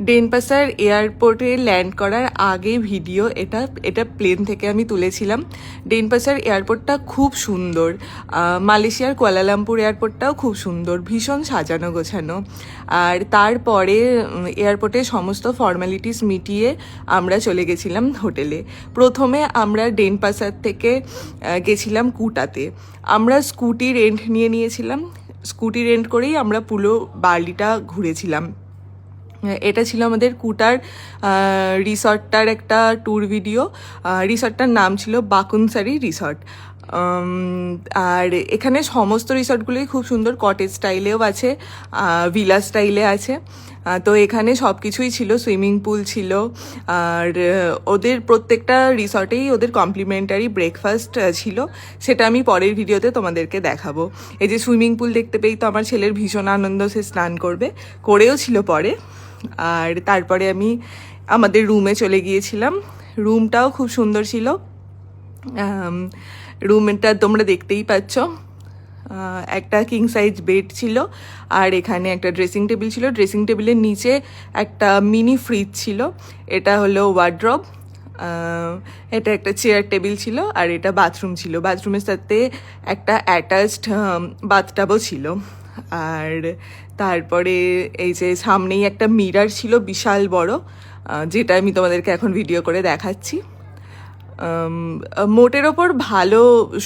Denpasar এয়ারপোর্টে land করার আগে ভিডিও এটা প্লেন থেকে আমি তুলেছিলাম। ডেনপাসার এয়ারপোর্টটা খুব সুন্দর, মালয়েশিয়ার কুয়ালালামপুর এয়ারপোর্টটাও খুব সুন্দর, ভীষণ সাজানো গোছানো। আর তারপরে এয়ারপোর্টে সমস্ত ফর্মালিটিস মিটিয়ে আমরা চলে গেছিলাম হোটেলে। প্রথমে আমরা ডেনপাসার থেকে গেছিলাম কুটাতে। আমরা স্কুটি রেন্ট নিয়েছিলাম, স্কুটি রেন্ট করেই আমরা পুরো বার্লিটা ঘুরেছিলাম। এটা ছিল আমাদের কুটার রিসর্টটার একটা ট্যুর ভিডিও। রিসর্টটার নাম ছিল বাকুনসারি রিসর্ট। আর এখানে সমস্ত রিসর্টগুলোই খুব সুন্দর, কটেজ স্টাইলেও আছে, ভিলা স্টাইলে আছে। তো এখানে সব কিছুই ছিল, সুইমিং পুল ছিল, আর ওদের প্রত্যেকটা রিসর্টেই ওদের কমপ্লিমেন্টারি ব্রেকফাস্ট ছিল। সেটা আমি পরের ভিডিওতে তোমাদেরকে দেখাবো। এই যে সুইমিং পুল দেখতে পেয়েই তো আমার ছেলের ভীষণ আনন্দ, সে স্নান করেও ছিল পরে। আর তারপরে আমি আমাদের রুমে চলে গিয়েছিলাম। রুমটাও খুব সুন্দর ছিল। রুমটা তোমরা দেখতেই পাচ্ছ, একটা কিং সাইজ বেড ছিল, আর এখানে একটা ড্রেসিং টেবিল ছিল। ড্রেসিং টেবিলের নিচে একটা মিনি ফ্রিজ ছিল। এটা হলো ওয়ার্ড্রব। এটা একটা চেয়ার টেবিল ছিল, আর এটা বাথরুম ছিল। বাথরুমের সাথে একটা অ্যাটাচড বাথটাবও ছিল। আর তারপরে এই যে সামনেই একটা মিরার ছিল বিশাল বড়, যেটা আমি তোমাদেরকে এখন ভিডিও করে দেখাচ্ছি। মোটের ওপর ভালো,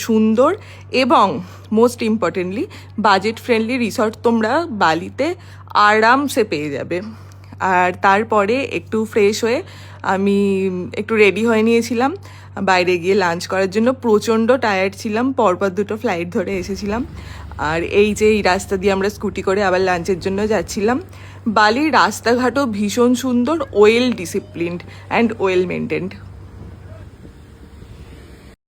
সুন্দর এবং most importantly budget friendly resort তোমরা বালিতে আরামসে পেয়ে যাবে। আর তারপরে একটু ফ্রেশ হয়ে আমি একটু রেডি হয়ে নিয়েছিলাম বাইরে গিয়ে লাঞ্চ করার জন্য। প্রচণ্ড টায়ার্ড ছিলাম, পরপর দুটো ফ্লাইট ধরে এসেছিলাম। আর এই যে এই রাস্তা দিয়ে আমরা স্কুটি করে আবার লাঞ্চের জন্য যাচ্ছিলাম। বালির রাস্তাঘাটও ভীষণ সুন্দর, well disciplined and well maintained.